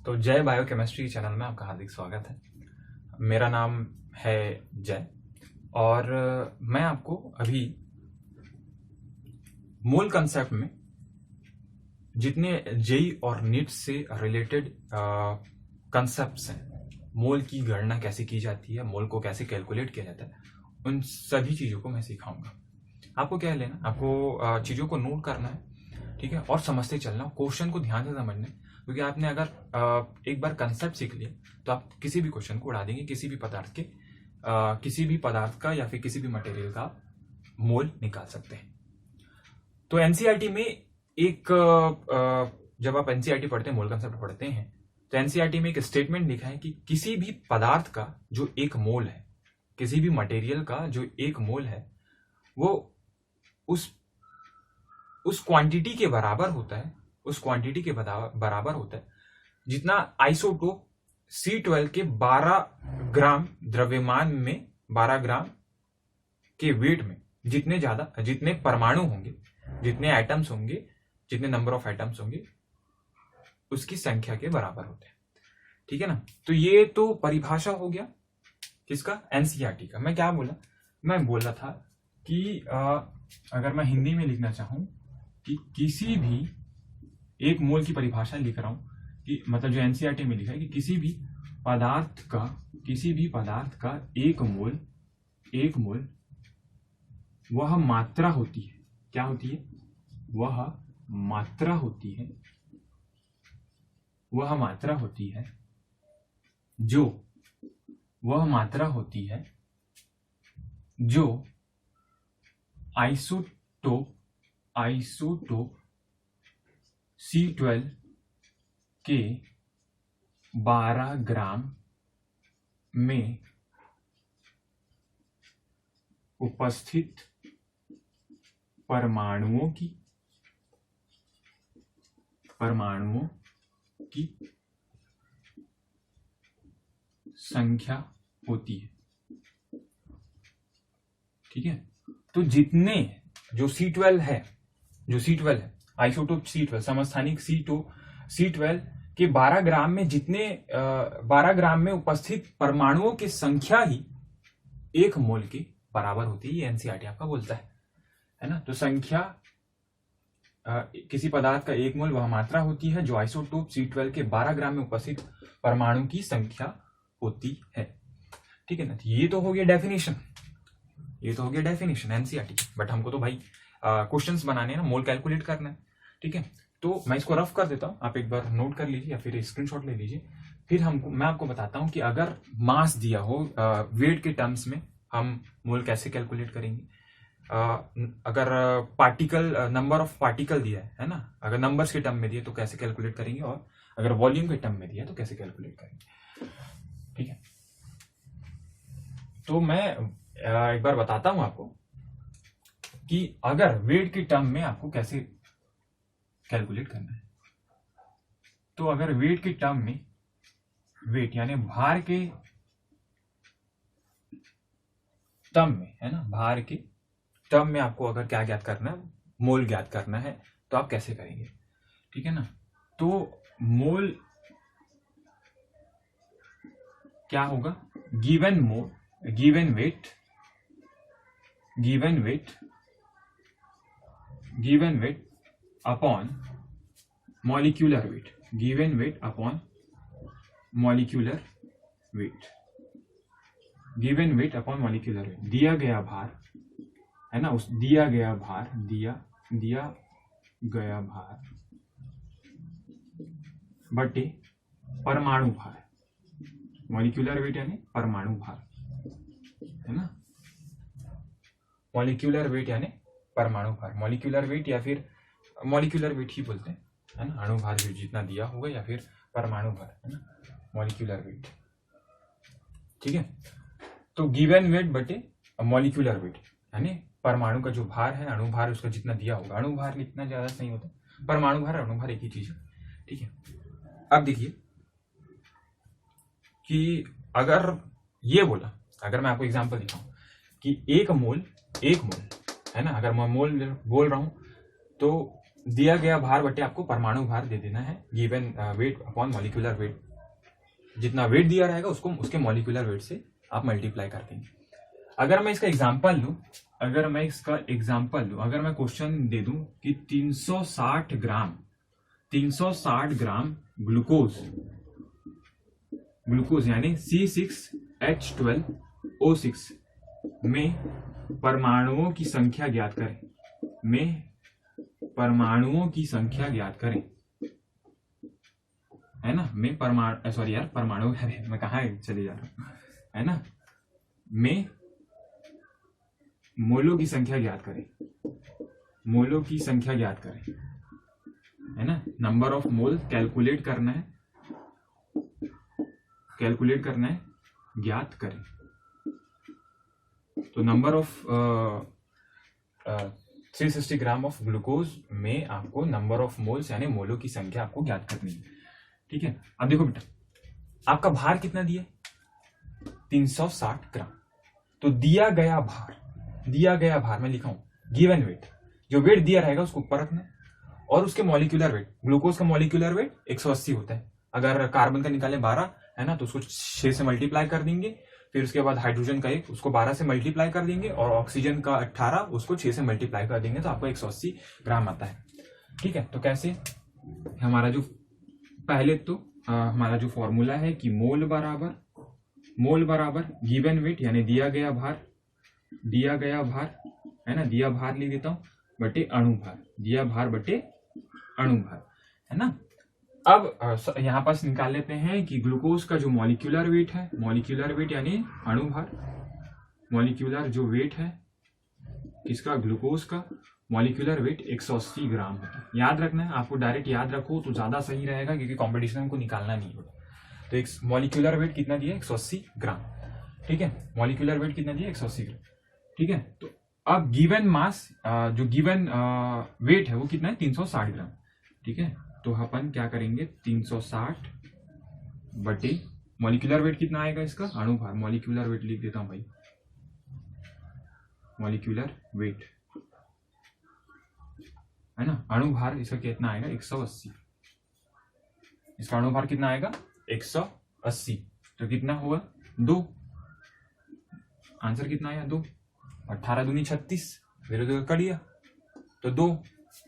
तो जय biochemistry channel में आपका हार्दिक स्वागत है। मेरा नाम है जय और मैं आपको अभी मोल कंसेप्ट में जितने जेई और नीट से रिलेटेड कंसेप्ट्स हैं, मोल की गणना कैसे की जाती है, मोल को कैसे कैलकुलेट किया जाता है, उन सभी चीज़ों को मैं सिखाऊंगा। आपको क्या लेना, आपको चीज़ों को नोट करना है, ठीक है, और समझते चलना, क्वेश्चन को ध्यान से समझना है, क्योंकि आपने अगर एक बार कंसेप्ट सीख लिया तो आप किसी भी क्वेश्चन को उड़ा देंगे। किसी भी पदार्थ का या फिर किसी भी मटेरियल का मोल निकाल सकते हैं। तो एनसीईआरटी में जब आप एनसीईआरटी पढ़ते हैं, मोल कंसेप्ट पढ़ते हैं, तो एनसीईआरटी में एक स्टेटमेंट लिखा है कि किसी भी पदार्थ का जो एक मोल है, किसी भी मटेरियल का जो एक मोल है, वो उस क्वांटिटी के बराबर होता है, जितना आइसोटोप C12 के 12 ग्राम द्रव्यमान में, 12 ग्राम के वेट में जितने परमाणु होंगे, जितने एटम्स होंगे, जितने नंबर ऑफ एटम्स होंगे, उसकी संख्या के बराबर होते हैं। ठीक है ना। तो ये तो परिभाषा हो गया किसका, एनसीईआरटी का। मैं क्या बोला, मैं बोल रहा था कि अगर मैं हिंदी में लिखना चाहूं कि किसी भी एक मोल की परिभाषा लिख रहा हूं, कि मतलब जो एनसीईआरटी में लिखा है कि किसी भी पदार्थ का एक मोल वह मात्रा होती है। क्या होती है? वह मात्रा होती है जो आइसोटोप C12 के 12 ग्राम में उपस्थित परमाणुओं की संख्या होती है। ठीक है। तो जितने जो C12 है, आइसोटोप C12, समस्थानिक C12 के 12 ग्राम में 12 ग्राम में उपस्थित परमाणुओं की संख्या ही एक मोल के बराबर होती है। ये एनसीईआरटी आपका बोलता है ना। तो संख्या, किसी पदार्थ का एक मोल वह मात्रा होती है जो आइसोटोप C12 के 12 ग्राम में उपस्थित परमाणु की संख्या होती है। ठीक है ना। ये तो हो गया डेफिनेशन एनसीईआरटी। बट हमको तो भाई क्वेश्चंस बनाने हैं ना, मोल कैलकुलेट करना है। ठीक है। तो मैं इसको रफ कर देता हूं, आप एक बार नोट कर लीजिए या फिर स्क्रीनशॉट ले लीजिए। फिर मैं आपको बताता हूं कि अगर मास दिया हो, वेट के टर्म्स में हम मोल कैसे कैलकुलेट करेंगे। अगर पार्टिकल, नंबर ऑफ पार्टिकल दिया है ना, अगर नंबर्स के टर्म में दिया तो कैसे कैलकुलेट करेंगे, और अगर वॉल्यूम के टर्म में दिया तो कैसे कैलकुलेट करेंगे। ठीक है। तो मैं एक बार बताता हूं आपको कि अगर वेट के टर्म में आपको कैसे कैलकुलेट करना है। तो अगर वेट के टर्म में, वेट यानी भार के टर्म में, है ना, भार के टर्म में आपको अगर क्या ज्ञात करना है, मोल ज्ञात करना है, तो आप कैसे करेंगे। ठीक है ना। तो मोल क्या होगा, given weight upon molecular weight, दिया गया भार, है ना, उस दिया गया भार बटे परमाणु भार। मॉलिक्यूलर वेट यानी परमाणु भार, है ना, मॉलिक्यूलर वेट यानी परमाणु भार। मॉलिक्यूलर वेट या फिर मॉलिक्यूलर वेट ही बोलते हैं, है ना, अणु भार जितना दिया होगा, या फिर परमाणु भार, है ना, मॉलिक्यूलर वेट। ठीक है। तो गिवन वेट बटे मॉलिक्यूलर वेट यानी परमाणु का जो भार है, अणु भार उसका जितना दिया होगा। अणु भार इतना ज्यादा नहीं होता, परमाणु भार, अणु भार एक ही चीज है। ठीक है। अब देखिए कि अगर ये बोला, अगर मैं आपको एग्जांपल दिखाऊं कि एक मोल है ना, अगर मैं मोल बोल रहा हूं तो दिया गया भार बटे आपको परमाणु भार दे देना है, given weight upon molecular weight. जितना वेट दिया रहेगा उसको उसके मॉलिक्यूलर वेट से आप मल्टीप्लाई कर देंगे। अगर मैं इसका एग्जांपल लूं, अगर मैं क्वेश्चन दे दूं कि 360 ग्राम ग्लूकोज यानी C6H12O6 में परमाणुओं की संख्या ज्ञात करें, है ना, में परमाणु मैं कहाँ चले जा रहा हूं, है ना, में मोलों की संख्या ज्ञात करें, है ना, नंबर ऑफ मोल कैलकुलेट करना है, ज्ञात करें। तो number of 360 gram of glucose में आपको नंबर ऑफ मोल्स यानी मोलों की संख्या आपको ज्ञात करनी है। ठीक है, अब देखो बेटा, आपका भार कितना दिया, 360 ग्राम। तो दिया गया भार मैं लिखा हूं गिवन वेट, जो वेट दिया रहेगा उसको ऊपर रखना है, और उसके मॉलिक्यूलर वेट, ग्लूकोज का मॉलिक्यूलर वेट 180 होता है। अगर कार्बन का निकाले 12 है ना, तो उसको 6 से मल्टीप्लाई कर देंगे, फिर उसके बाद हाइड्रोजन का 1 उसको 12 से मल्टीप्लाई कर देंगे, और ऑक्सीजन का 18 उसको 6 से मल्टीप्लाई कर देंगे, तो आपको 180 ग्राम आता है। ठीक है, तो कैसे हमारा जो पहले तो हमारा जो फॉर्मूला है कि मोल बराबर गिवन वेट यानी दिया गया भार है ना, दिया भार लिख देता हूं बटे अणुभार, दिया भार बटे अणुभार, है ना। अब यहां पास निकाल लेते हैं कि ग्लूकोज का जो मॉलिक्यूलर वेट यानी अणुभार, मॉलिक्यूलर जो वेट है किसका, ग्लूकोज का मॉलिक्यूलर वेट 180 ग्राम है। याद रखना है आपको, डायरेक्ट याद रखो तो ज्यादा सही रहेगा, क्योंकि कॉम्पिटिशन को निकालना नहीं होगा। तो एक मॉलिक्यूलर वेट कितना दिया, 180 ग्राम। ठीक है, मॉलिक्यूलर वेट कितना दिया, 180 ग्राम। ठीक है, तो अब गिवन मास जो गिवन वेट है वो कितना है, 360 ग्राम। ठीक है, तो अपन क्या करेंगे, 360 बटे मॉलिक्यूलर वेट कितना आएगा इसका, अणुभार, मॉलिक्यूलर वेट लिख देता हूं भाई, मॉलिक्यूलर वेट है ना, अणुभार इसका कितना आएगा, 180। इसका अणुभार कितना आएगा, 180। तो कितना हुआ, 2। आंसर कितना आया, 2। 18 दूनी 36, 0 कर दिया तो 2,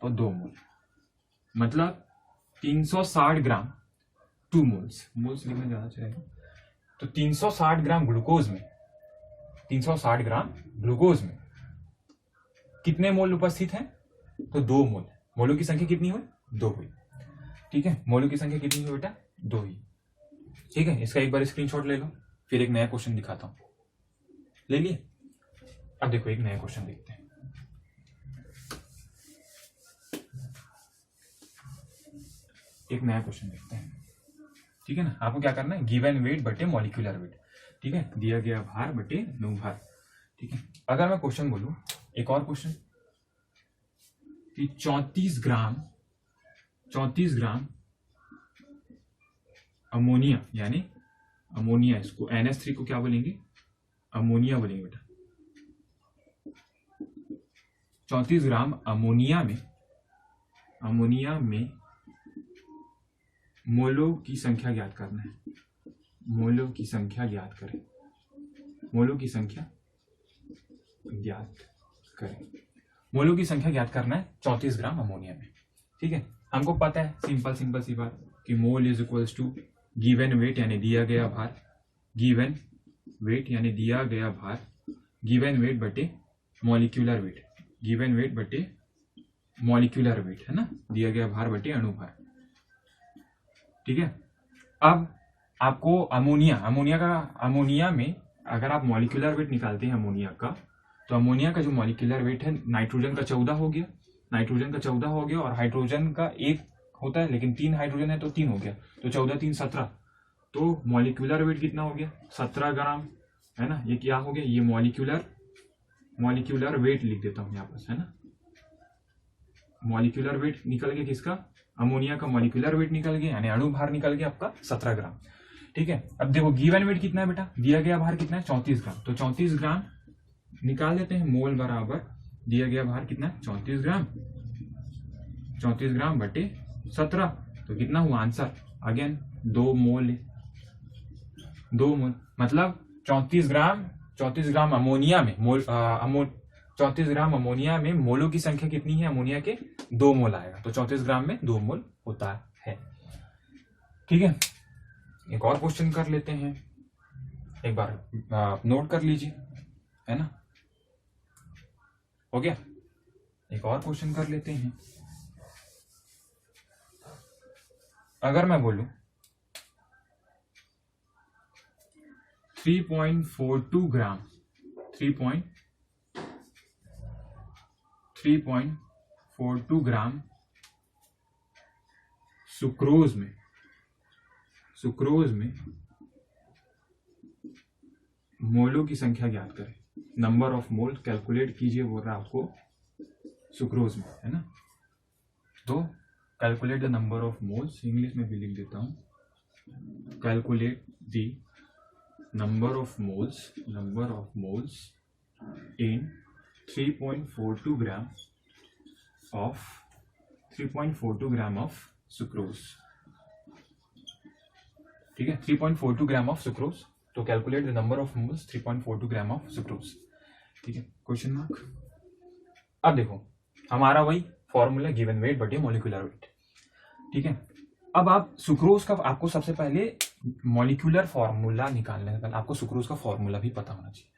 तो 2 मोल, मतलब 360 ग्राम 2 मोल्स लिखना ज्यादा चाहिए। तो 360 ग्राम ग्लूकोज में कितने मोल उपस्थित हैं, तो 2 मोल। मोलों की संख्या कितनी हुई, 2 हुई। ठीक है, मोलों की संख्या कितनी हुई बेटा, 2 ही। ठीक है, इसका एक बार स्क्रीनशॉट ले लो, फिर एक नया क्वेश्चन दिखाता हूं। ले लिए, अब देखो एक नया क्वेश्चन देखते हैं। एक नया क्वेश्चन देखते हैं। ठीक है ना, आपको क्या करना है, गिवन वेट बटे मॉलिक्यूलर वेट। ठीक है, दिया गया भार बटे अणुभार। ठीक है, अगर मैं क्वेश्चन बोलूं, एक और क्वेश्चन कि 34 ग्राम अमोनिया, यानी अमोनिया, इसको NH3 को क्या बोलेंगे, अमोनिया बोलेंगे बेटा। 34 ग्राम अमोनिया में मोलों की संख्या ज्ञात करना है, मोलों की संख्या ज्ञात करें। मोलों की संख्या ज्ञात करना है 34 ग्राम अमोनिया में। ठीक है, हमको पता है सिंपल सी बात कि mole is equals to given weight यानी दिया गया भार, गिवन वेट बटे मॉलिक्यूलर वेट, गिवन वेट बटे मॉलिक्यूलर वेट, है ना, दिया गया भार बटे अणुभार। ठीक है, अब आपको अमोनिया में अगर आप मॉलिक्यूलर वेट निकालते हैं अमोनिया का, तो अमोनिया का जो मॉलिक्यूलर वेट है नाइट्रोजन का 14 हो गया, और हाइड्रोजन का 1 होता है, लेकिन 3 हाइड्रोजन है तो 3 हो गया, तो 14 3 17। तो मॉलिक्यूलर वेट कितना हो गया, 17 ग्राम, है ना। ये क्या हो गया, ये मॉलिक्यूलर वेट लिख देता हूं यहाँ पर, है ना। मॉलिक्यूलर वेट निकल गया किसका, अमोनिया का मॉलिक्यूलर वेट निकल गया, यानी अणुभार निकल गया आपका 17 ग्राम। ठीक है, अब देखो गिवन वेट कितना है बेटा, दिया गया भार कितना है, 34 ग्राम। तो 34 ग्राम निकाल देते हैं, मोल बराबर दिया गया भार कितना है, 34 ग्राम। 34 ग्राम बटे 17, तो कितना हुआ आंसर? अगेन 2 मोल, 2 मोल मतलब 34 ग्राम अमोनिया में 34 ग्राम अमोनिया में मोलों की संख्या कितनी है? अमोनिया के 2 मोल आएगा, तो 34 ग्राम में 2 मोल होता है। ठीक है, एक और क्वेश्चन कर लेते हैं, एक बार नोट कर लीजिए, है ना? हो गया? एक और क्वेश्चन कर लेते हैं। अगर मैं बोलूं 3.42 ग्राम 3.42 ग्राम सुक्रोज में मोलों की संख्या ज्ञात करें, नंबर ऑफ मोल कैलकुलेट कीजिए, बोल रहा है आपको सुक्रोज में, है ना? तो calculate the number of moles, English में भी लिख देता हूं, calculate the number of moles in 3.42 gram of sucrose. ठीक है, 3.42 ग्राम ऑफ सुक्रोज, तो calculate the number of moles 3.42 gram of sucrose. ठीक है, क्वेश्चन मार्क। अब देखो हमारा वही फॉर्मूला गिवन वेट बटे मॉलिक्यूलर वेट। ठीक है, अब आप सुक्रोज का, आपको सबसे पहले मॉलिक्यूलर फॉर्मूला निकालने से पहले आपको सुक्रोज का फॉर्मूला भी पता होना चाहिए।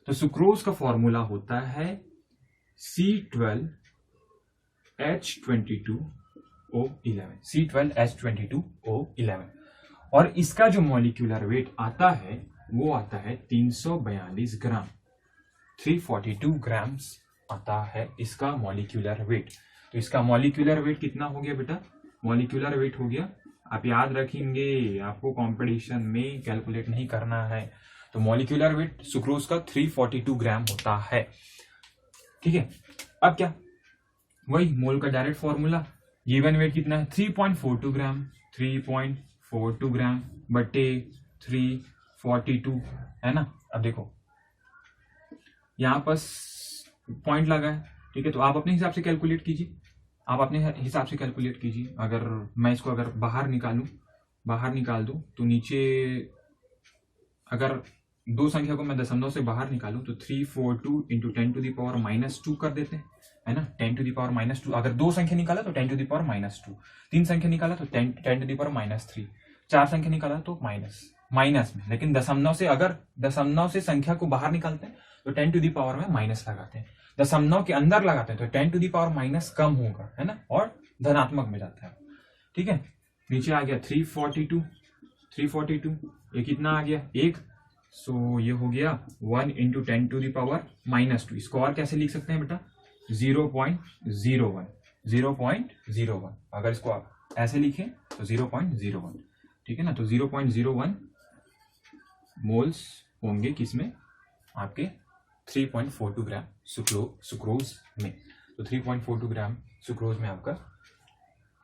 तो सुक्रोज का फॉर्मूला होता है C12H22O11, C12H22O11, और इसका जो मॉलिक्यूलर वेट आता है वो आता है 342 ग्राम, 342 ग्राम्स आता है इसका मॉलिक्यूलर वेट। तो इसका मॉलिक्यूलर वेट कितना हो गया बेटा? मॉलिक्यूलर वेट हो गया, आप याद रखेंगे, आपको कंपटीशन में कैलकुलेट नहीं करना है, तो मॉलिक्यूलर वेट सुक्रोज का 342 ग्राम होता है। ठीक है, अब क्या, वही मोल का डायरेक्ट फॉर्मूला, गिवन वेट कितना है? 3.42 ग्राम, 3.42 ग्राम बटे 342, है ना? अब देखो यहां पर पॉइंट लगा है, ठीक है, तो आप अपने हिसाब से कैलकुलेट कीजिए, अगर मैं इसको अगर बाहर निकाल दूं तो नीचे, अगर दो संख्या को मैं दशमलव से बाहर निकालूं तो 342 इंटू 10 टू द पावर -2 कर देते हैं, है ना? 10 टू द पावर -2, अगर 2 संख्या निकाला तो 10 टू द पावर -2, 3 संख्या निकाला तो 10 टू द पावर -3, 4 संख्या निकाला तो माइनस में, लेकिन दशमलव से, अगर दशमलव से संख्या को बाहर निकालते हैं तो 10 टू द पावर में माइनस लगाते हैं, दशमलव के अंदर लगाते हैं तो 10 टू दी पावर माइनस कम होगा, है ना, और धनात्मक में जाता है। ठीक है, नीचे आ गया 342, ये कितना आ गया? 1, सो ये हो गया 1 इंटू 10 टू दी पावर -2। इसको और कैसे लिख सकते हैं बेटा? 0.01, अगर इसको आप ऐसे लिखें तो 0.01, ठीक है ना? तो 0.01 मोल्स होंगे किसमें? आपके 3.42 ग्राम सुक्रोज में। तो 3.42 ग्राम सुक्रोज में आपका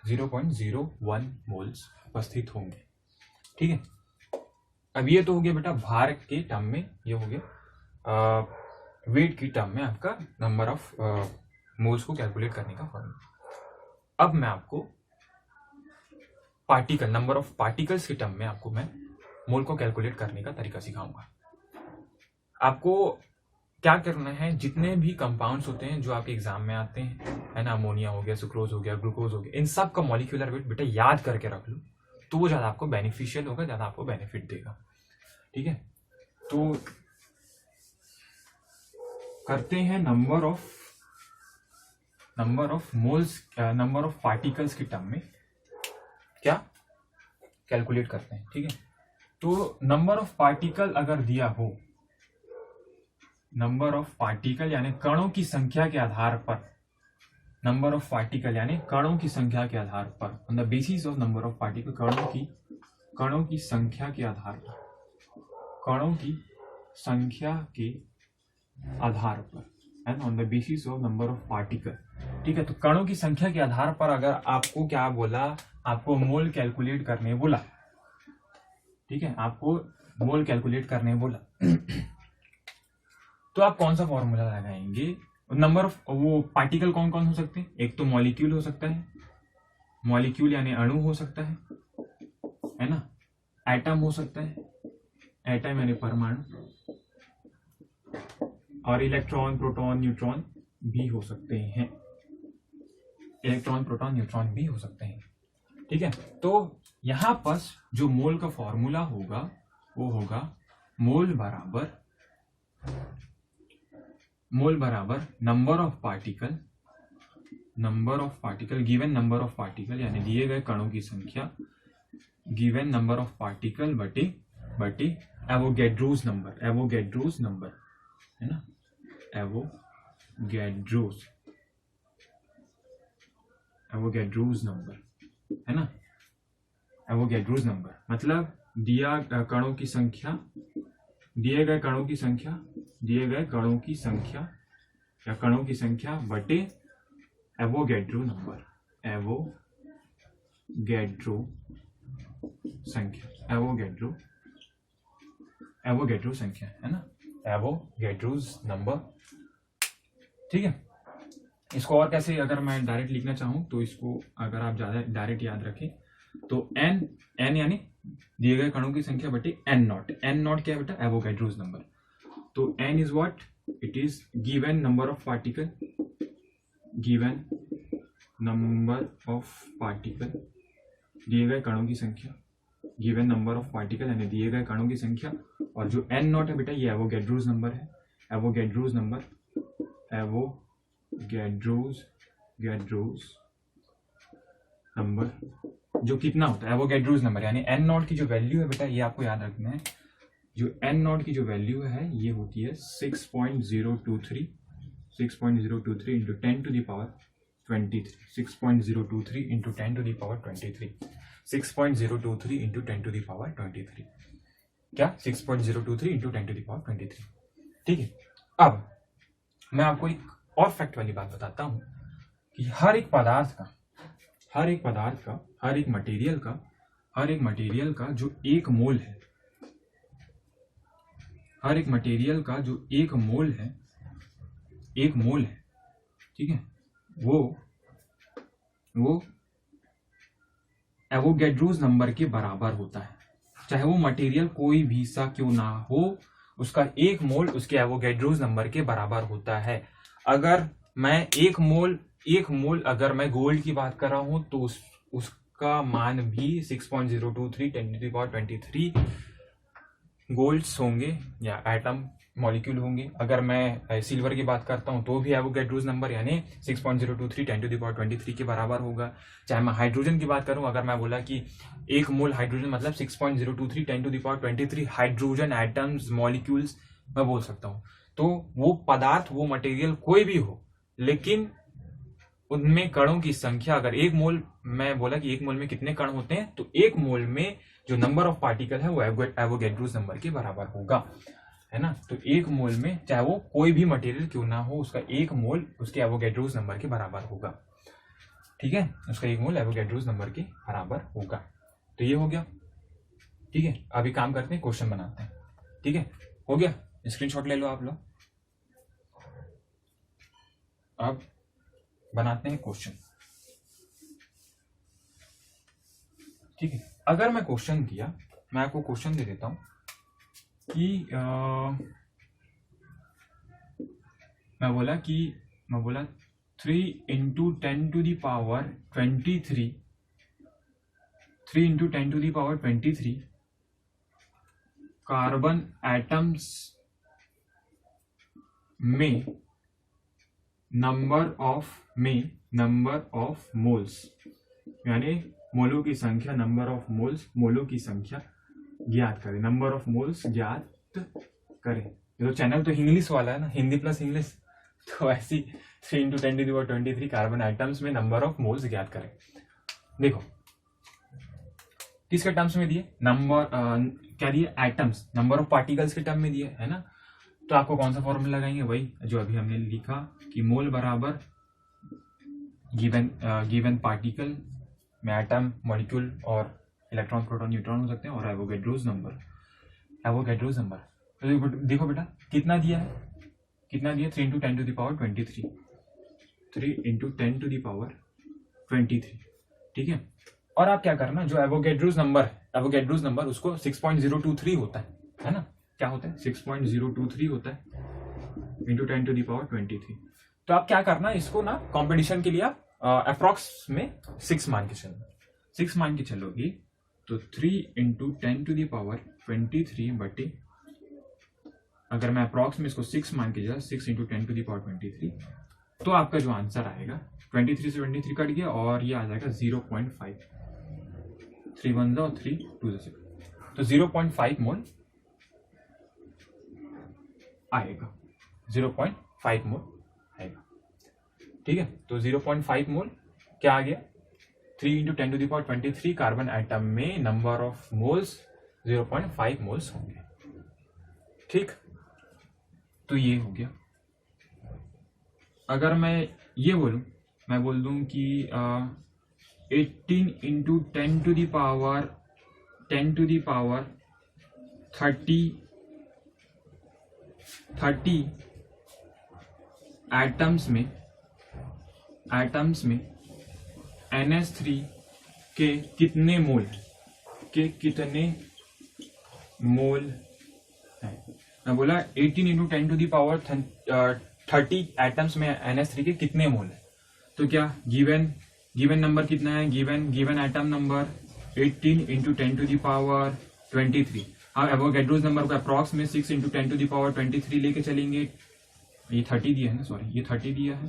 0.01 मोल्स उपस्थित होंगे। ठीक है, अब ये तो हो गया बेटा भार के टर्म में, ये हो गया वेट की टर्म में आपका नंबर ऑफ मोल्स को कैलकुलेट करने का फॉर्मूला। अब मैं आपको पार्टिकल, नंबर ऑफ पार्टिकल्स के टर्म में आपको मैं मोल को कैलकुलेट करने का तरीका सिखाऊंगा। आपको क्या करना है, जितने भी कंपाउंड्स होते हैं जो आपके एग्जाम में आते हैं, है ना, अमोनिया हो गया, सुक्रोज हो गया, ग्लूकोज हो गया, इन सब का मॉलिक्यूलर वेट बेटा याद करके रख लो, तो वो ज्यादा आपको बेनिफिशियल होगा, ज्यादा आपको बेनिफिट देगा। ठीक है, तो करते हैं number of moles, number of particles के टर्म में क्या कैलकुलेट करते हैं। ठीक है, तो नंबर ऑफ पार्टिकल अगर दिया हो, नंबर ऑफ पार्टिकल यानी कणों की संख्या के आधार पर, नंबर ऑफ पार्टिकल यानी कणों की संख्या के आधार पर, on the basis of number of particle, कणों की संख्या के आधार पर, कणों की संख्या के आधार पर, है ना, on the basis of number of particle. ठीक है, तो कणों की संख्या के आधार पर अगर आपको क्या बोला, आपको मोल कैलकुलेट करने बोला, ठीक है, आपको मोल कैलकुलेट करने बोला तो आप कौन सा फॉर्मूला लगाएंगे? नंबर ऑफ वो पार्टिकल कौन कौन हो सकते हैं? एक तो मॉलिक्यूल हो सकता है, मॉलिक्यूल यानी अणु हो सकता है ना, एटम हो सकता है, एटम यानी परमाणु, और इलेक्ट्रॉन प्रोटॉन न्यूट्रॉन भी हो सकते हैं, इलेक्ट्रॉन प्रोटॉन न्यूट्रॉन भी हो सकते हैं। ठीक है, तो यहां पर जो मोल का फॉर्मूला होगा वो होगा मोल बराबर number of particle given number of particle यानी दिए गए कणों की संख्या गिवन नंबर ऑफ पार्टिकल बटे एवोगैड्रोस नंबर है ना, एवोगैड्रोस नंबर है ना, एवोगैड्रोस नंबर मतलब दिए गए कणों की संख्या बटे एवोगैड्रो संख्या है ना, एवोगैड्रोस नंबर। ठीक है, इसको और कैसे अगर मैं डायरेक्ट लिखना चाहूं तो इसको अगर आप ज्यादा डायरेक्ट याद रखें तो n यानी दिए गए कणों की संख्या बटे n नॉट क्या है बेटा? Avogadro's number. तो n is what? It is given number of particle दिए गए कणों की संख्या गिवन नंबर ऑफ पार्टिकल यानी दिए गए कणों की संख्या, और जो n नॉट है बेटा ये एवोगैड्रोस नंबर है, एवोगैड्रोस नंबर जो कितना होता है एवोगैड्रोस नंबर यानी n नॉट की जो वैल्यू है बेटा ये आपको याद रखना है, जो n नॉट की जो वैल्यू है ये होती है 6.023 into 10 to the power 23 6.023 into 10 to the power 23 6.023 into 10 to the power 23 क्या 6.023 इंटू 10 टू द पावर 23। ठीक है, अब मैं आपको एक और फैक्ट वाली बात बताता हूं कि हर एक मटेरियल का जो एक मोल है, ठीक है, वो एवोगैड्रोस नंबर के बराबर होता है। चाहे वो मटेरियल कोई भी सा क्यों ना हो, उसका एक मोल उसके एवोगैड्रोस नंबर के बराबर होता है। अगर मैं एक मोल अगर मैं गोल्ड की बात कर रहा हूं तो उसका मान भी 6.023 10⁻23 गोल्ड्स होंगे या एटम मॉलिक्यूल होंगे। अगर मैं सिल्वर की बात करता हूं तो भी एवोगैड्रोस नंबर यानी 6.023 10⁻23 के बराबर होगा। चाहे मैं हाइड्रोजन की बात करूं, अगर मैं बोला कि एक मोल हाइड्रोजन मतलब 6.023 10⁻23 हाइड्रोजन एटम्स मॉलिक्यूल्स मैं बोल सकता हूं। तो वो पदार्थ वो मटेरियल कोई भी हो, लेकिन उनमें कणों की संख्या अगर एक मोल, मैं बोला कि एक मोल में कितने कण होते हैं, तो एक मोल में जो नंबर ऑफ पार्टिकल है वो एवोगैड्रोस नंबर के बराबर होगा, है ना। तो एक मोल में चाहे वो कोई भी मटेरियल क्यों ना हो, उसका एक मोल उसके एवोगैड्रोस नंबर के बराबर होगा। ठीक है, उसका एक मोल एवोगैड्रोस नंबर के बराबर होगा। तो ये हो गया। ठीक है, अभी काम करते हैं, क्वेश्चन बनाते हैं। ठीक है, हो गया, स्क्रीनशॉट ले लो आप लोग। अब बनाते हैं क्वेश्चन। ठीक है, अगर मैं क्वेश्चन दिया, मैं आपको क्वेश्चन दे देता हूं कि मैं बोला 3 into 10 to the power 23 carbon atoms में नंबर ऑफ मोल्स यानी मोलों की संख्या, मोलों की संख्या ज्ञात करें, नंबर ऑफ मोल्स ज्ञात करें। तो चैनल तो इंग्लिश वाला है ना, हिंदी प्लस इंग्लिश, तो ऐसी 3 इंटू 10⁻23 कार्बन आइटम्स में नंबर ऑफ मोल्स ज्ञात करें। देखो किसके टर्म्स में दिए, क्या दिए, एटम्स, नंबर ऑफ पार्टिकल्स के टर्म में दिए, है ना। तो आपको कौन सा फॉर्मूला लगाएंगे, वही जो अभी हमने लिखा कि मोल बराबर गिवन पार्टिकल में एटम, मॉलिक्यूल और इलेक्ट्रॉन, प्रोटॉन, न्यूट्रॉन हो सकते हैं, और एवोगैड्रोस नंबर। तो देखो बेटा कितना दिया है, कितना दिया, 3 into 10 to the power 23, 3 into 10 to the power 23, ठीक है। और आप क्या करना, जो एवोगैड्रोस नंबर उसको 6.023 होता है ना, क्या होता है 6.023 होता है इंटू 10 टू द पावर 23। तो आप क्या करना, इसको ना कंपटीशन के लिए आप अप्रॉक्स में 6 मान के चलना, 6 मान के चलोगे तो 3 इंटू 10 टू द पावर 23 बटे, अगर मैं अप्रॉक्स में इसको 6 मान के चला, 6 इंटू 10 टू द पावर 23, तो आपका जो आंसर आएगा 23 से 23 कट गया और ये आ जाएगा 0.5, 3 1 और 3 2 6, तो 0.5 मोल आएगा, 0.5 मोल आएगा, ठीक है। तो 0.5 मोल क्या आ गया, 3 into 10 to the power 23 carbon atom में नंबर ऑफ मोल्स 0.5 मोल्स होंगे, ठीक। तो ये हो गया। अगर मैं ये बोलूं, मैं बोल दूं कि 18 into 10 to the power 30 atoms में NH3 के कितने मोल है। मैं बोला 18 into 10 to the power 30 atoms में NH3 के कितने मोल है, तो क्या गिवन नंबर कितना है, given atom number 18 into 10 to the power 23। अब एवोगैड्रोस नंबर को अप्रॉक्स में 6 इंटू 10 टू द पावर 23 लेके चलेंगे, ये 30 दिया है ना, सॉरी ये 30 दिया है,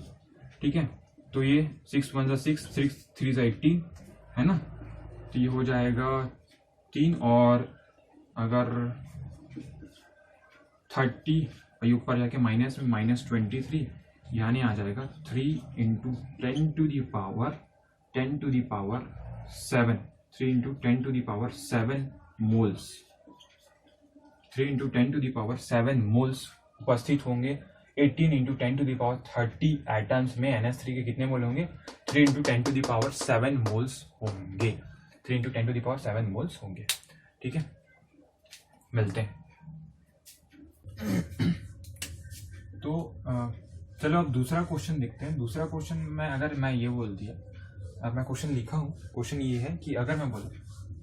ठीक है। तो ये 6 1 6 6 3 18 है ना, तो ये हो जाएगा 3, और अगर 30 और ऊपर जाके माइनस में -23, यानी आ जाएगा 3 into 10 to the power 7, 3 into 10 to the power 7 moles, 3 into 10 to the power 7 moles उपस्थित होंगे। 18 into 10 to the power 30 atoms में NH3 के कितने मोल होंगे, 3 into 10 to the power 7 moles होंगे, 3 into 10 to the power 7 moles होंगे, ठीक है। मिलते हैं। तो चलो अब दूसरा क्वेश्चन देखते हैं। दूसरा क्वेश्चन में अगर मैं ये बोल दिया, अब मैं क्वेश्चन लिखा हूँ, क्वेश्चन ये है कि अगर मैं बोलूँ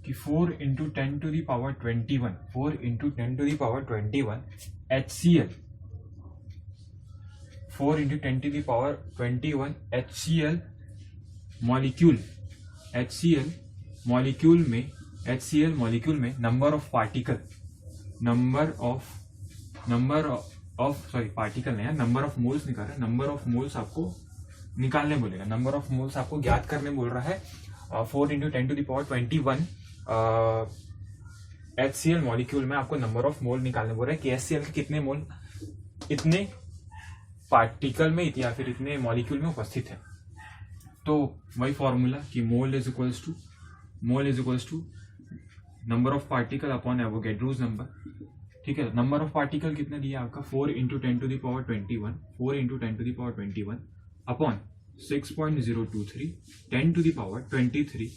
कि 4 into 10 to the power 21 HCl, 4 into 10 to the power 21 HCl molecule में नंबर ऑफ पार्टिकल मोल्स निकाल रहा है। नंबर ऑफ मोल्स आपको निकालने बोलेगा, नंबर ऑफ मोल्स आपको ज्ञात करने बोल रहा है। 4 into 10 to the power 21 HCl molecule में आपको नंबर ऑफ मोल निकालने बोल रहा है कि HCl के कितने मोल इतने पार्टिकल में या फिर इतने मॉलिक्यूल में उपस्थित है। तो वही फॉर्मूला कि mole is equals to number of particle upon Avogadro's number, ठीक है। नंबर ऑफ पार्टिकल कितना दिया आपका 4 into 10 to the power 21, 4 into 10 to the power 21 upon 6.023 10 to the power 23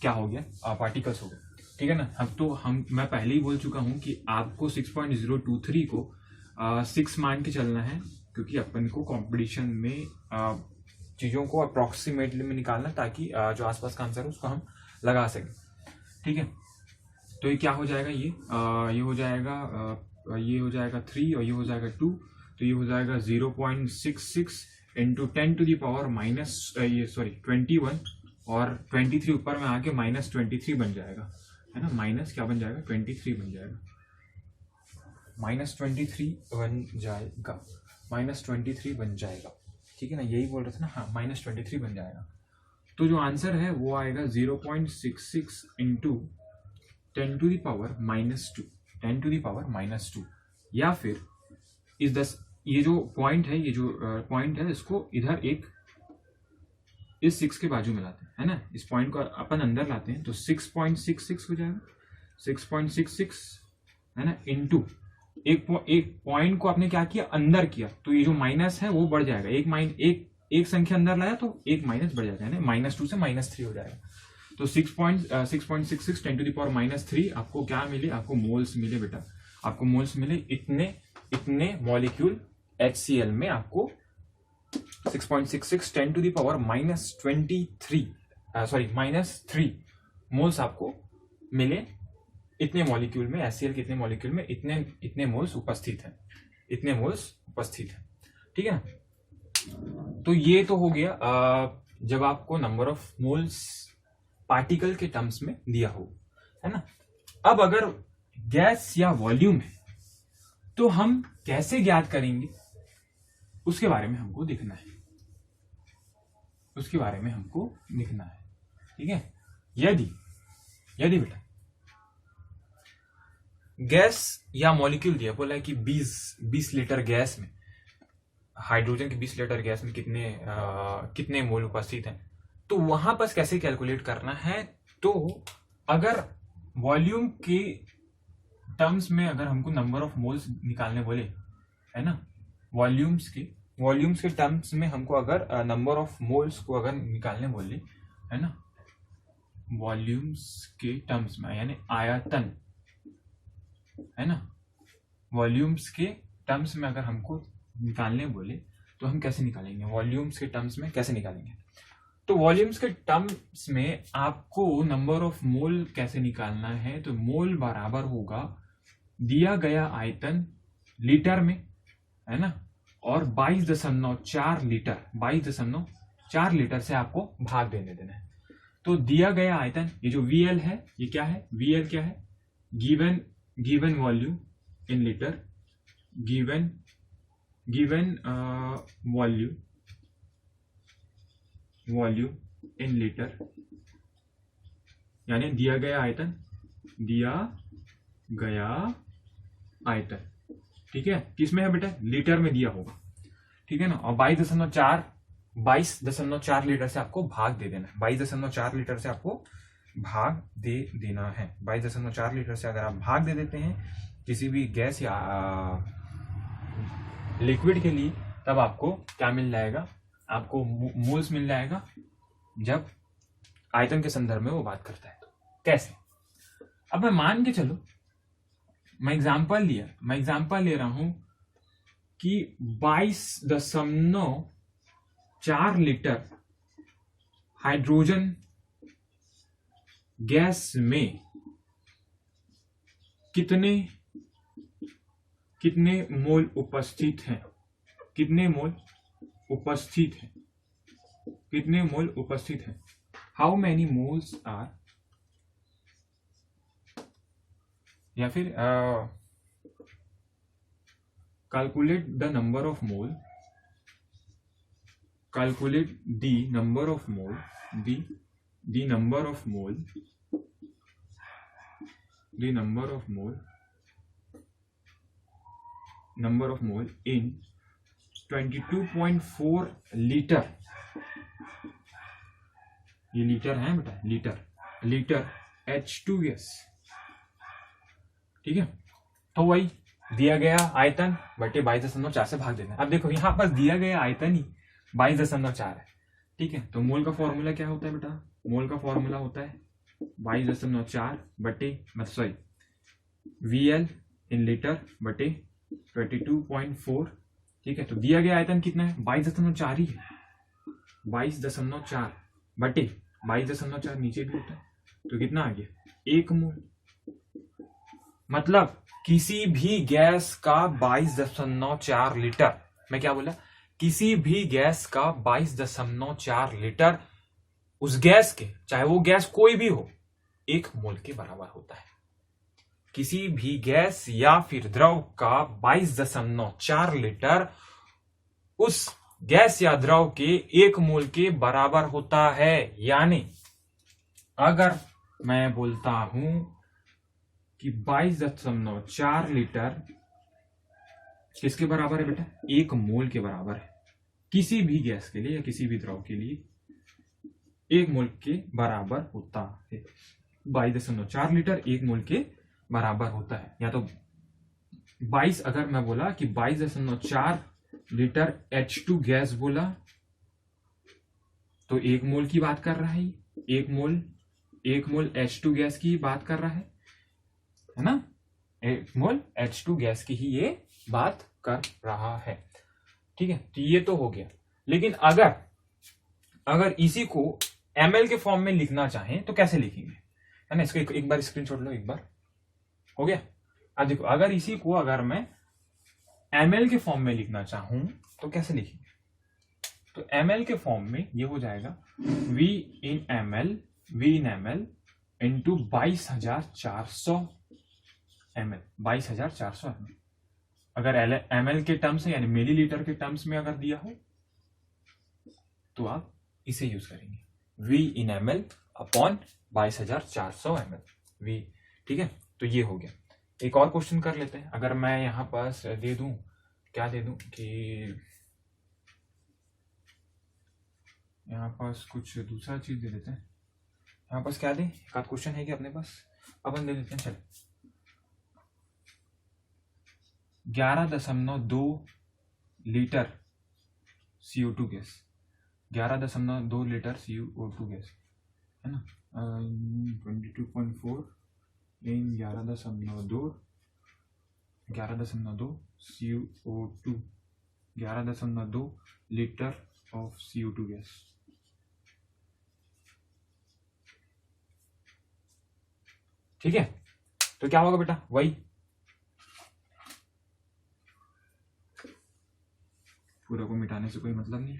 क्या हो गया, पार्टिकल्स हो गए, ठीक है ना। अब तो मैं पहले ही बोल चुका हूं कि आपको 6.023 को 6 मान के चलना है, क्योंकि अपन को कंपटीशन में चीजों को अप्रोक्सीमेटली में निकालना, ताकि जो आसपास का आंसर है उसको हम लगा सकें, ठीक है। तो ये क्या हो जाएगा, ये हो जाएगा 3 और ये हो जाएगा 2, तो ये हो जाएगा 0.66 इंटू 10 टू दी पावर 21 और 23 ऊपर में आके -23 बन जाएगा, है ना। माइनस क्या बन जाएगा, 23 बन जाएगा, -23 बन जाएगा, ठीक है ना। यही बोल रहे थे ना, हाँ -23 बन जाएगा। तो जो आंसर है वो आएगा 0.66 इंटू 10 टू दी पावर -2, या फिर ये जो पॉइंट है इसको इधर इस 6 के बाजू में लाते हैं, है ना। इस पॉइंट को अपन अंदर लाते हैं तो 6.66 हो जाएगा, 6.66 है ना, इंटू एक पॉइंट को आपने क्या किया, अंदर किया, तो ये जो माइनस है वो बढ़ जाएगा, एक संख्या अंदर लाया तो एक माइनस बढ़ जाएगा, -2 से -3 हो जाएगा। तो 6.66 10 टू द पावर -3 आपको क्या मिले, आपको मोल्स मिले बेटा, आपको मोल्स मिले, इतने मॉलिक्यूल HCl में आपको 6.66 10 टू द पावर -3 मोल्स आपको मिले। इतने मॉलिक्यूल में HCl के इतने मॉलिक्यूल में इतने मोल्स उपस्थित हैं, ठीक है ना। तो ये तो हो गया जब आपको नंबर ऑफ मोल्स पार्टिकल के टर्म्स में दिया हो, है ना। अब अगर गैस या वॉल्यूम है तो हम कैसे ज्ञात करेंगे, उसके बारे में हमको दिखना है, ठीक है। यदि बेटा गैस या मॉलिक्यूल दिया, बोला है कि 20 लीटर गैस में, हाइड्रोजन के 20 लीटर गैस में कितने मोल उपस्थित हैं, तो वहां पर कैसे कैलकुलेट करना है। तो अगर वॉल्यूम के टर्म्स में अगर हमको नंबर ऑफ मोल्स निकालने बोले, है ना, वॉल्यूम्स के टर्म्स में हमको अगर नंबर ऑफ मोल्स को अगर निकालने बोले, है ना, वॉल्यूम्स के टर्म्स में यानी आयतन, है ना, वॉल्यूम्स के टर्म्स में अगर हमको निकालने बोले तो हम कैसे निकालेंगे, वॉल्यूम्स के टर्म्स में कैसे निकालेंगे। तो वॉल्यूम्स के टर्म्स में आपको नंबर ऑफ मोल कैसे निकालना है, तो मोल बराबर होगा दिया गया आयतन लीटर में, है ना, और 22.4 लीटर से आपको भाग देना है। तो दिया गया आयतन, ये जो VL है, ये क्या है, VL क्या है, given volume in litre, given volume in litre, यानी दिया गया आयतन, ठीक है, किसमें है बेटा, लीटर में दिया होगा, ठीक है ना। और 22.4 लीटर से आपको भाग दे देना है, 22.4 लीटर से आपको भाग दे देना है। 22.4 लीटर से अगर आप भाग दे देते हैं किसी भी गैस या लिक्विड के लिए, तब आपको क्या मिल जाएगा, आपको मोल्स मिल जाएगा जब आयतन के संदर्भ में वो बात करता है। तो कैसे, अब मैं मान के चलो, मैं एग्जांपल ले रहा हूं कि 22.4 लीटर हाइड्रोजन गैस में कितने मोल उपस्थित हैं, कितने मोल उपस्थित हैं, हाउ मैनी मोल्स आर, या फिर calculate the number of mole, calculate the number of mole in 22.4 litre, ये लीटर है बेटा, लीटर H2 गैस, ठीक है। तो वही दिया गया आयतन बटे 22.4 से भाग देना है। अब देखो यहां पर दिया गया आयतन ही 22.4 है, ठीक है। तो मोल का फॉर्मूला क्या होता है बेटा, मोल का फॉर्मूला होता है 22.4 बटे VL इन लीटर बटे 22.4, ठीक है। तो दिया गया आयतन कितना है, 22.4 ही है, 22.4 बटे 22.4 नीचे भी होता है, तो कितना आ गया, 1 मोल। मतलब किसी भी गैस का 22.4 लीटर, मैं क्या बोला, किसी भी गैस का 22.4 लीटर उस गैस के, चाहे वो गैस कोई भी हो, 1 मोल के बराबर होता है। किसी भी गैस या फिर द्रव का 22.4 लीटर उस गैस या द्रव के 1 मोल के बराबर होता है। यानी अगर मैं बोलता हूं कि 22.4 लीटर किसके बराबर है बेटा, 1 मोल के बराबर है। किसी भी गैस के लिए या किसी भी द्रव के लिए 1 मोल के बराबर होता है। 22.4 लीटर 1 मोल के बराबर होता है। या तो 22, अगर मैं बोला कि 22.4 लीटर H2 गैस बोला तो 1 मोल की बात कर रहा है, 1 मोल H2 गैस की बात कर रहा है ना, 1 मोल H2 गैस की ही ये बात कर रहा है। ठीक है, तो ये तो हो गया। लेकिन अगर इसी को ml के फॉर्म में लिखना चाहें तो कैसे लिखेंगे, है ना। इसको एक बार स्क्रीनशॉट लो, एक बार हो गया। अब देखो, अगर इसी को अगर मैं ml के फॉर्म में लिखना चाहूं तो कैसे लिखेंगे, तो ml के फॉर्म में ये हो जाएगा v in ml into 22,400 ml, 22,400 ml। अगर ml के टर्म्स यानी मिलीलीटर के टर्म्स में अगर दिया हो तो आप इसे यूज करेंगे, v in ml upon 22,400 ml v, ठीक है। तो ये हो गया। एक और क्वेश्चन कर लेते हैं। अगर मैं यहां पास दे दूं, क्या दे दूं कि यहाँ पास कुछ दूसरा चीज दे देते हैं। यहाँ पास क्या दें, एक आध क्वेश्चन है कि अपने पास, अपन दे देते हैं। चलो 11.2 litre CO2 gas, 11.2 litre CO2 gas, है ना। 22.4 इन 11.2 CO2, 11.2 litre of CO2 gas. ठीक है, तो क्या होगा बेटा, वही पूरा को मिटाने से कोई मतलब नहीं,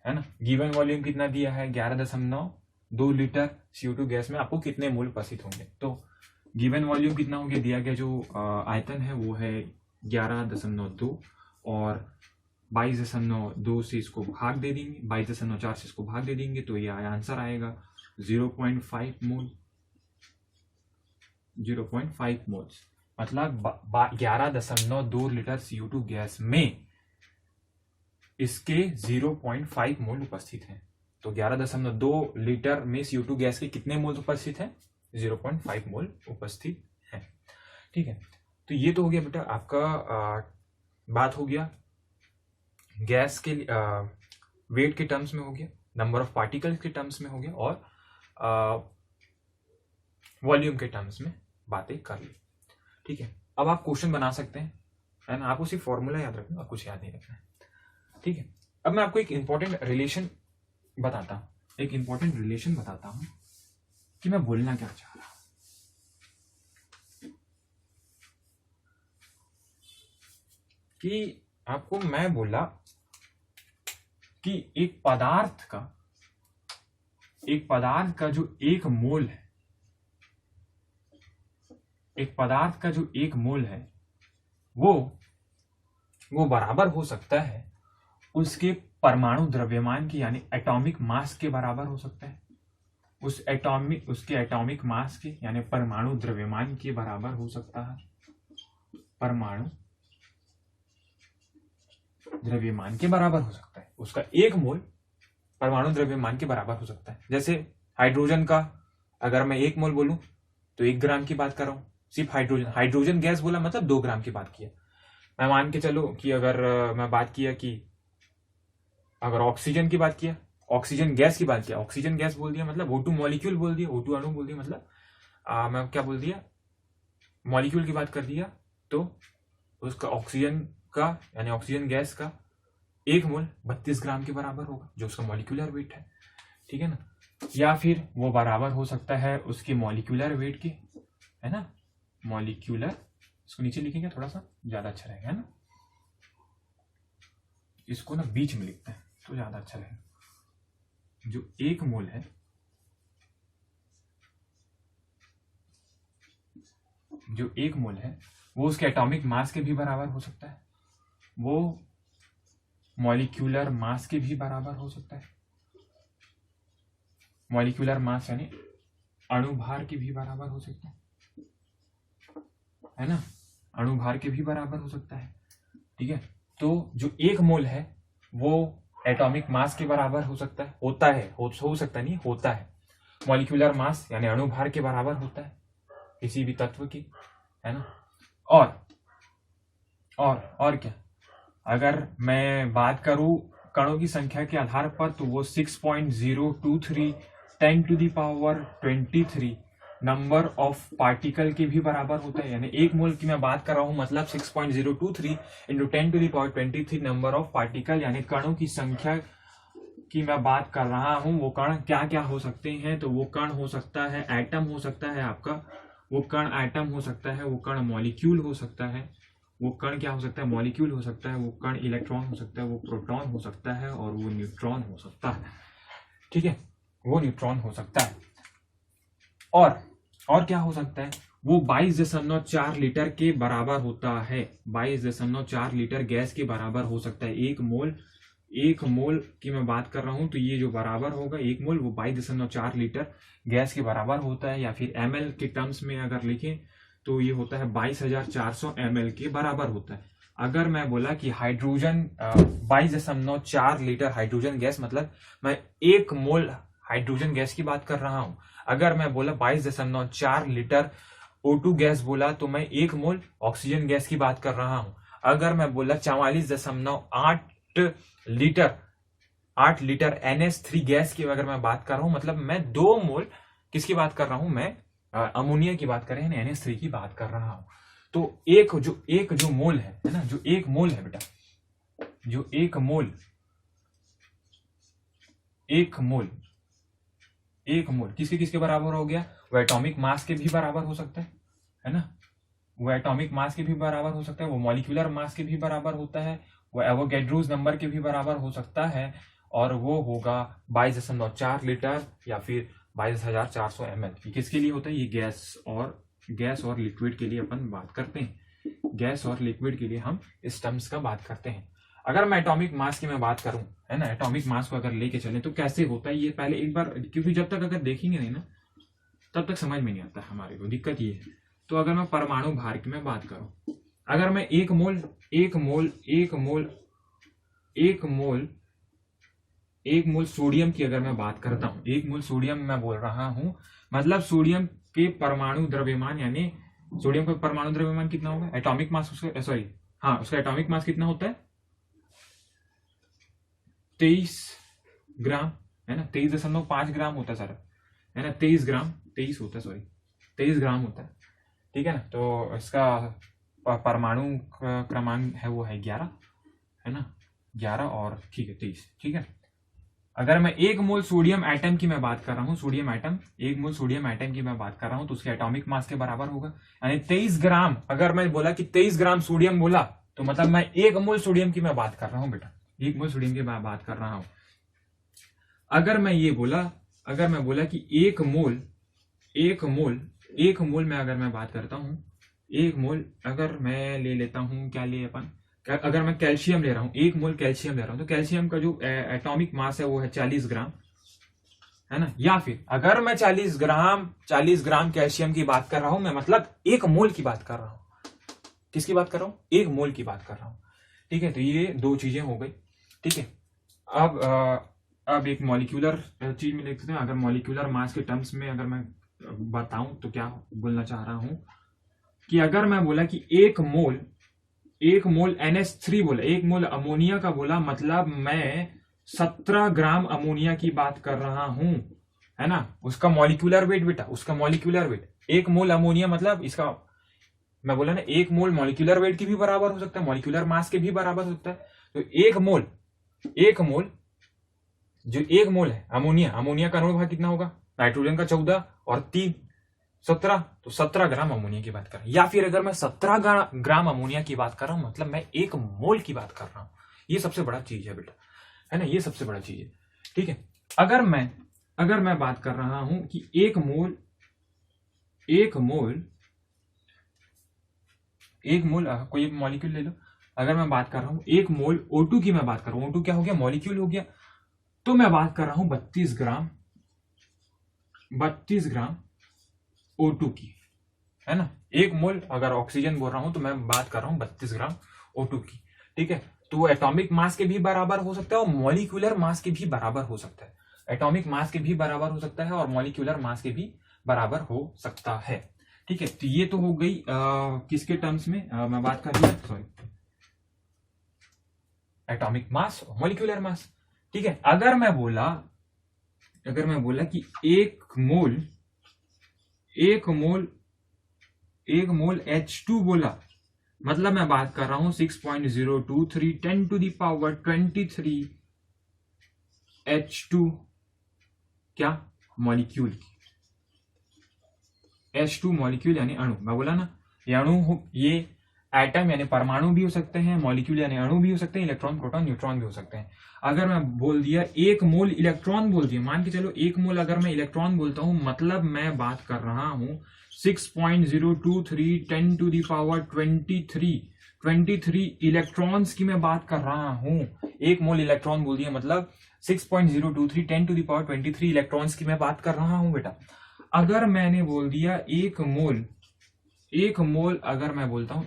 है ना। गिवन वॉल्यूम कितना दिया है, 11.2 लीटर CO2 गैस में आपको कितने मोल उपस्थित होंगे। तो गिवन वॉल्यूम कितना हो गया, दिया गया जो आयतन है वो है 11.2 और 22.2 से इसको भाग दे देंगे, 22.4 से इसको भाग दे देंगे, तो ये आंसर आएगा 0.5 मोल, 0.5 मोल्स। मतलब 11.2 लीटर CO2 गैस में इसके 0.5 मोल उपस्थित हैं। तो 11.2 लीटर में CO2 गैस के कितने मोल उपस्थित हैं, 0.5 मोल उपस्थित हैं। ठीक है, तो ये तो हो गया बेटा आपका बात हो गया गैस के वेट के टर्म्स में हो गया, नंबर ऑफ पार्टिकल्स के टर्म्स में हो गया, और वॉल्यूम के टर्म्स में बातें कर ली। ठीक है, अब आप क्वेश्चन बना सकते हैं, है ना। आपको सिर्फ फॉर्मूला याद रखना, कुछ याद नहीं रखना है। ठीक है, अब मैं आपको एक इंपॉर्टेंट रिलेशन बताता हूं कि मैं बोलना क्या चाह रहा हूं। कि आपको मैं बोला कि एक पदार्थ का जो एक मोल है, एक पदार्थ का जो एक मोल है वो बराबर हो सकता है उसके परमाणु द्रव्यमान की, यानी एटॉमिक मास के बराबर हो सकता है। उसके एटॉमिक मास के यानी परमाणु द्रव्यमान के बराबर हो सकता है, परमाणु द्रव्यमान के बराबर हो सकता है। उसका एक मोल परमाणु द्रव्यमान के बराबर हो सकता है। जैसे हाइड्रोजन का अगर मैं एक मोल बोलूं तो 1 ग्राम की बात कर रहा हूं, सिर्फ हाइड्रोजन गैस बोला मतलब 2 ग्राम की बात किया। मैं मान के चलो कि अगर मैं बात किया कि अगर ऑक्सीजन की बात किया, ऑक्सीजन गैस की बात किया, ऑक्सीजन गैस बोल दिया मतलब O2 मॉलिक्यूल बोल दिया, O2 अणु बोल दिया, मतलब मैं क्या बोल दिया, मॉलिक्यूल की बात कर दिया, तो उसका ऑक्सीजन का यानी ऑक्सीजन गैस का एक मोल 32 ग्राम के बराबर होगा, जो उसका मॉलिक्यूलर वेट है। ठीक है ना, या फिर वो बराबर हो सकता है उसके मॉलिक्यूलर वेट के, है ना, मॉलिक्यूलर, इसको नीचे लिखेंगे थोड़ा सा ज्यादा अच्छा रहेगा, है ना, इसको ना बीच में लिखते हैं तो ज्यादा अच्छा रहेगा। जो एक मोल है, वो उसके एटॉमिक मास के भी बराबर हो सकता है, वो मॉलिक्यूलर मास के भी बराबर हो सकता है। मॉलिक्यूलर मास यानी अणुभार के भी बराबर हो सकता है ना, अणुभार के भी बराबर हो सकता है। ठीक है, तो जो एक मोल है वो एटॉमिक मास के बराबर हो सकता है, हो सकता नहीं, होता है। मॉलिक्यूलर मास यानी अणुभार के बराबर होता है किसी भी तत्व की, है ना। और क्या, अगर मैं बात करूं कणों की संख्या के आधार पर तो वो 6.023 10 to the power 23 number of particle के भी बराबर होता है। यानी एक मोल की मैं बात कर रहा हूं मतलब 6.023 इंटू 10⁻23 नंबर ऑफ पार्टिकल, यानी कणों की संख्या की मैं बात कर रहा हूं। वो कण क्या क्या हो सकते हैं, तो वो कण हो सकता है एटम हो सकता है आपका, वो कण एटम हो सकता है, वो कण मॉलिक्यूल हो सकता है, वो कण क्या हो सकता है मॉलिक्यूल हो सकता है, वो कण इलेक्ट्रॉन हो सकता है, वो प्रोटॉन हो सकता है, और वो न्यूट्रॉन हो सकता है। ठीक है, वो न्यूट्रॉन हो सकता है। और क्या हो सकता है, वो 22.4 लीटर के बराबर होता है। 22.4 लीटर गैस के बराबर हो सकता है। एक मोल की मैं बात कर रहा हूं तो ये जो बराबर होगा एक मोल, वो 22.4 लीटर गैस के बराबर होता है। या फिर ml के टर्म्स में अगर लिखें तो ये होता है 22,400 ml के बराबर होता है। अगर मैं बोला कि हाइड्रोजन 22.4 लीटर हाइड्रोजन गैस, मतलब मैं एक मोल हाइड्रोजन गैस की बात कर रहा हूं। अगर मैं बोला 22.4 लीटर O2 गैस बोला तो मैं एक मोल ऑक्सीजन गैस की बात कर रहा हूं। अगर मैं बोला 44.8 लीटर 8 लीटर NH3 गैस की अगर मैं बात कर रहा हूं, मतलब मैं 2 मोल किसकी बात कर रहा हूं, मैं अमोनिया की बात कर रहे हैं, NH3 की बात कर रहा हूं। तो एक जो मोल है ना, जो एक मोल है बेटा, जो एक मोल किसके किसके बराबर हो गया, वो एटॉमिक मास के भी बराबर हो सकता है ना, वो एटॉमिक मास के भी बराबर हो सकता है, वो मॉलिक्यूलर मास के भी बराबर होता है, वो एवोगैड्रोस नंबर के भी बराबर हो सकता है, और वो होगा 22.4 लीटर या फिर 22,400 ml। किसके लिए होता है ये, गैस और लिक्विड के लिए अपन बात करते हैं। गैस और लिक्विड के लिए हम इस टर्म्स का बात करते हैं। अगर मैं एटॉमिक मास की मैं बात करूं, है ना, एटॉमिक मास को अगर लेके चलें तो कैसे होता है ये पहले एक बार, क्योंकि जब तक अगर देखेंगे नहीं ना तब तक समझ में नहीं आता हमारे को, दिक्कत ये है। तो अगर मैं परमाणु भार की मैं बात करूं, अगर मैं एक मोल सोडियम की अगर मैं बात करता हूं, एक मोल सोडियम मैं बोल रहा हूं, मतलब सोडियम के परमाणु द्रव्यमान, यानी सोडियम का परमाणु द्रव्यमान कितना होगा, एटॉमिक मास उसका, सॉरी हाँ, उसका एटॉमिक मास कितना होता है 23 ग्राम, है ना, 23.5 ग्राम होता है सर, है ना, 23 होता है, सॉरी 23 ग्राम होता है। ठीक है ना, तो इसका परमाणु क्रमांक है वो है 11, है ना, 11 और ठीक है 23। ठीक है, अगर मैं एक मोल सोडियम एटम की मैं बात कर रहा हूँ, एक मोल सोडियम एटम की मैं बात कर रहा हूँ तो उसके एटॉमिक मास के बराबर होगा, यानी 23 ग्राम। अगर मैं बोला कि 23 ग्राम सोडियम बोला तो मतलब मैं एक मोल सोडियम की मैं बात कर रहा हूँ बेटा, एक मोल सोडियम की मैं बात कर रहा हूँ। अगर मैं बोला कि एक मोल में अगर मैं बात करता हूँ, एक मोल अगर मैं ले लेता हूँ, क्या ले अपन, अगर मैं कैल्शियम ले रहा हूँ, एक मोल कैल्शियम ले रहा हूँ तो कैल्शियम का जो एटॉमिक मास है वो है 40 ग्राम, है ना। या फिर अगर मैं 40 ग्राम कैल्शियम की बात कर रहा हूं, मैं मतलब एक मोल की बात कर रहा हूं, किसकी बात कर रहा हूं, एक मोल की बात कर रहा हूं। ठीक है, तो ये दो चीजें हो गई। ठीक है, अब एक मॉलिक्यूलर चीज में देखते हैं। अगर मॉलिक्यूलर मास के टर्म्स में अगर मैं बताऊं तो क्या बोलना चाह रहा हूं कि अगर मैं बोला कि एक मोल NH3 बोला, एक मोल अमोनिया का बोला, मतलब मैं 17 ग्राम अमोनिया की बात कर रहा हूं, है ना। उसका मॉलिक्यूलर वेट बेटा, उसका मॉलिक्यूलर वेट, एक मोल अमोनिया मतलब इसका मैं बोला ना, एक मोल मॉलिक्यूलर वेट की भी बराबर हो सकता है, मॉलिक्यूलर मास के भी बराबर हो सकता है। तो एक मोल जो एक मोल है अमोनिया का अणु भार कितना होगा, नाइट्रोजन का 14 और 3 17, तो 17 ग्राम अमोनिया की बात कर रहा हूं। या फिर अगर मैं 17 ग्राम अमोनिया की बात कर रहा हूं, मतलब मैं एक मोल की बात कर रहा हूं। ये सबसे बड़ा चीज है बेटा, है ना, ये सबसे बड़ा चीज है। ठीक है, अगर मैं बात कर रहा हूं कि एक मोल कोई एक मॉलिक्यूल ले लो, अगर मैं बात कर रहा हूं एक मोल O2 की मैं बात कर रहा हूं, O2 क्या हो गया, मॉलिक्यूल हो गया, तो मैं बात कर रहा हूं 32 ग्राम O2 की, है ना। एक मोल अगर ऑक्सीजन बोल रहा हूं तो मैं बात कर रहा हूं 32 ग्राम O2 की। ठीक है, तो एटॉमिक मास के भी बराबर हो सकता है और मॉलिक्यूलर मास के भी बराबर हो सकता है। एटॉमिक मास के भी बराबर हो सकता है और मॉलिक्यूलर मास के भी बराबर हो सकता है। ठीक है, तो ये तो हो गई किसके टर्म्स में मैं बात कर रही हूँ, सॉरी, एटॉमिक मास और मॉलिक्यूलर मास। ठीक है, अगर मैं बोला कि एक एक मोल H2 बोला, मतलब मैं बात कर रहा हूं 6.023 10⁻23 H2 क्या मॉलिक्यूल की। H2 मॉलिक्यूल यानी अणु, मैं बोला ना ये अणु, ये एटम यानी परमाणु भी हो सकते हैं, मॉलिक्यूल यानी अणु भी हो सकते हैं, इलेक्ट्रॉन प्रोटॉन न्यूट्रॉन भी हो सकते हैं। अगर मैं बोल दिया एक मोल इलेक्ट्रॉन बोल दिया, मान के चलो एक मोल अगर मैं इलेक्ट्रॉन बोलता हूं, मतलब मैं बात कर रहा हूं 6.023 10⁻23 इलेक्ट्रॉन्स की मैं बात कर रहा हूं। एक मोल इलेक्ट्रॉन बोल दिया मतलब 6.023 10⁻23 इलेक्ट्रॉन्स की मैं बात कर रहा हूं बेटा। अगर मैंने बोल दिया एक मोल अगर मैं बोलता हूं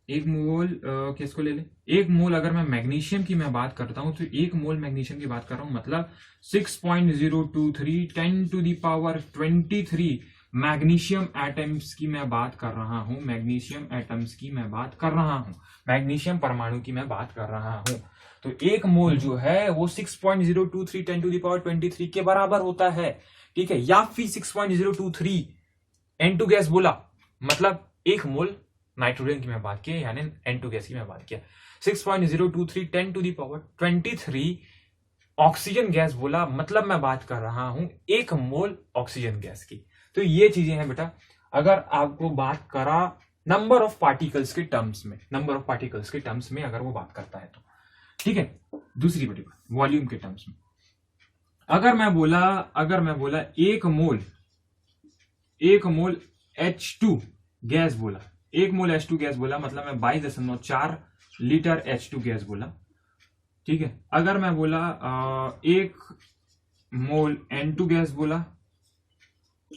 एक मोल किसको ले ले, एक मोल अगर मैं मैग्नीशियम की मैं बात करता हूं तो एक मोल मैग्नीशियम की बात कर रहा हूं, मतलब 6.023 10⁻23 मैग्नीशियम एटम्स की मैं बात कर रहा हूं, मैग्नीशियम एटम्स की मैं बात कर रहा हूं, मैग्नीशियम परमाणु की मैं बात कर रहा हूं। तो एक मोल जो है वो 6.023 10⁻23 के बराबर होता है, ठीक है। या फिर 6.023 N2 गैस बोला, मतलब एक मोल नाइट्रोजन की मैं बात किया, यानी N2 गैस की मैं बात किया। 6.023 10⁻23 ऑक्सीजन गैस बोला, मतलब मैं बात कर रहा हूं एक मोल ऑक्सीजन गैस की। तो ये चीजें हैं बेटा, अगर आपको बात करा नंबर ऑफ पार्टिकल्स के टर्म्स में, नंबर ऑफ पार्टिकल्स के टर्म्स में अगर वो बात करता है तो, ठीक है। दूसरी बड़ी बात वॉल्यूम के टर्म्स में, अगर मैं बोला एक मोल H2 गैस बोला, एक मोल H2 गैस बोला, मतलब मैं 22.4 लीटर H2 गैस बोला, ठीक है। अगर मैं बोला एक मोल N2 गैस बोला,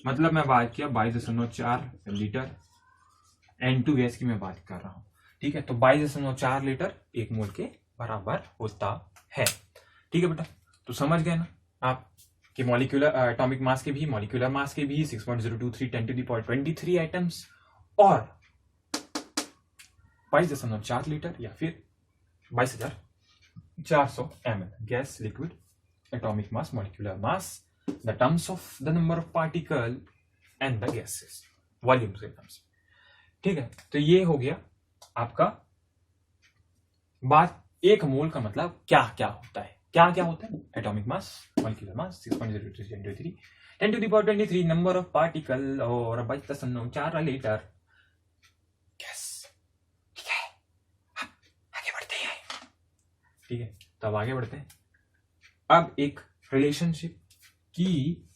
मतलब मैं बात किया 22.4 लीटर N2 गैस की मैं बात कर रहा हूं, ठीक है। तो 22.4 लीटर एक मोल के बराबर होता है, ठीक है बेटा। तो समझ गए ना आप कि मॉलिक्यूलर एटॉमिक मास के भी, मॉलिक्यूलर मास के भी 6.023 10⁻23 एटम्स और 22.4 लीटर या फिर 22,400 ml gas liquid atomic mass, molecular mass, the terms of the number of particle and the gases, volume के टर्म्स, ठीक है। तो ये हो गया आपका बात, एक मोल का मतलब क्या क्या होता है, क्या क्या होता है, atomic mass, molecular mass, 6.023 10⁻23 number of particle और 22.4 लीटर गैस, ठीक है। आगे बढ़ते हैं, ठीक है। तो अब आगे बढ़ते हैं, अब एक रिलेशनशिप की,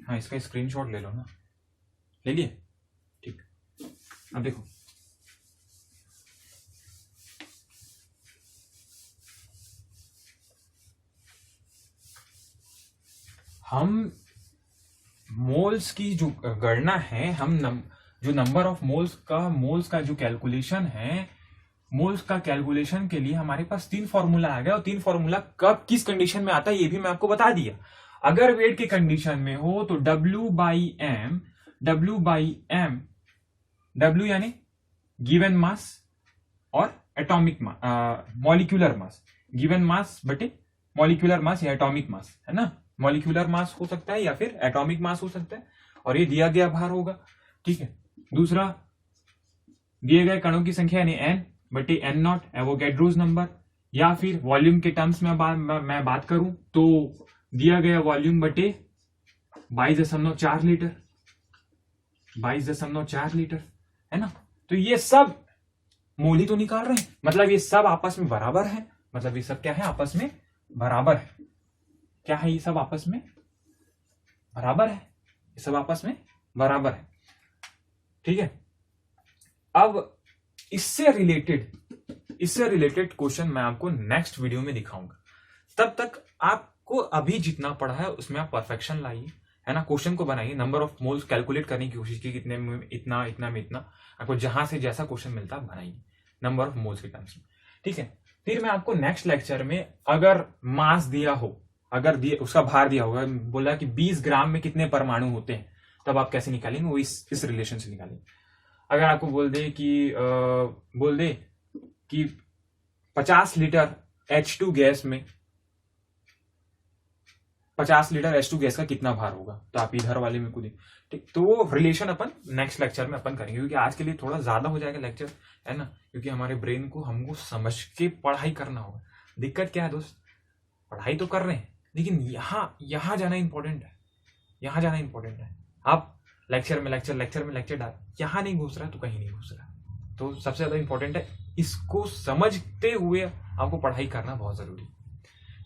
हाँ इसका स्क्रीनशॉट ले लो ना, ले लिए, ठीक। अब देखो हम मोल्स की जो गणना है, हम जो नंबर ऑफ मोल्स का जो कैलकुलेशन है, मोल्स का कैलकुलेशन के लिए हमारे पास 3 फॉर्मूला आ गया, और 3 फॉर्मूला कब किस कंडीशन में आता है ये भी मैं आपको बता दिया। अगर वेट की कंडीशन में हो तो W यानी गिवन मास और atomic molecular mass, given mass बटे मॉलिक्यूलर मास या एटॉमिक मास, है ना। मॉलिक्यूलर मास हो सकता है या फिर एटॉमिक मास हो सकता है, और ये दिया गया भार होगा, ठीक है। दूसरा दिए गए कणों की संख्या यानी N बटे N0 एवोगैड्रोस नंबर, या फिर वॉल्यूम के टर्म्स में मैं बात करूं तो दिया गया वॉल्यूम बटे 22.4 लीटर, 22.4 लीटर, है ना। तो ये सब मोल ही तो निकाल रहे हैं, मतलब ये सब आपस में बराबर है, मतलब ये सब क्या है, आपस में बराबर है। क्या है, ये सब आपस में बराबर है, ये सब आपस में बराबर है, ठीक है। अब इससे रिलेटेड क्वेश्चन मैं आपको नेक्स्ट वीडियो में दिखाऊंगा। तब तक आपको अभी जितना पढ़ा है उसमें आप परफेक्शन लाइए, है ना। क्वेश्चन को बनाइए, नंबर ऑफ मोल्स कैलकुलेट करने की कोशिश कीजिए, कितने में इतना, इतना में इतना, आपको जहां से जैसा क्वेश्चन मिलता है बनाइए नंबर ऑफ मोल्स के टर्म्स में, ठीक है। फिर मैं आपको नेक्स्ट लेक्चर में अगर मास दिया हो, अगर उसका भार दिया होगा, बोला कि 20 ग्राम में कितने परमाणु होते हैं, तब आप कैसे निकालेंगे, वो इस रिलेशन से निकालेंगे। अगर आपको बोल दे कि 50 लीटर H2 गैस में 50 लीटर H2 गैस का कितना भार होगा, तो आप इधर वाले में कूदें। ठीक, तो वो रिलेशन अपन नेक्स्ट लेक्चर में अपन करेंगे, क्योंकि आज के लिए थोड़ा ज्यादा हो जाएगा लेक्चर, है ना, क्योंकि हमारे ब्रेन को हमको समझ के पढ़ाई करना होगा। दिक्कत क्या है दोस्त, पढ़ाई तो कर रहे हैं लेकिन यहाँ जाना इंपॉर्टेंट है, यहाँ जाना इंपॉर्टेंट है। आप लेक्चर में लेक्चर डाल, यहाँ नहीं घुस रहा तो कहीं नहीं घुस रहा। तो सबसे ज्यादा इंपॉर्टेंट है, इसको समझते हुए आपको पढ़ाई करना बहुत जरूरी।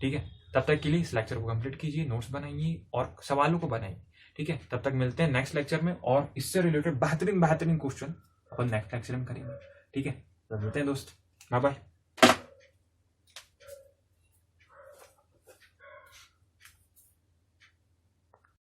ठीक है, तब तक के लिए इस लेक्चर को कंप्लीट कीजिए, नोट्स बनाइए और सवालों को बनाइए। ठीक है, तब तक मिलते हैं नेक्स्ट लेक्चर में, और इससे रिलेटेड बेहतरीन क्वेश्चन अपन नेक्स्ट लेक्चर में करेंगे। ठीक है, तो मिलते हैं दोस्त, बाय बाय।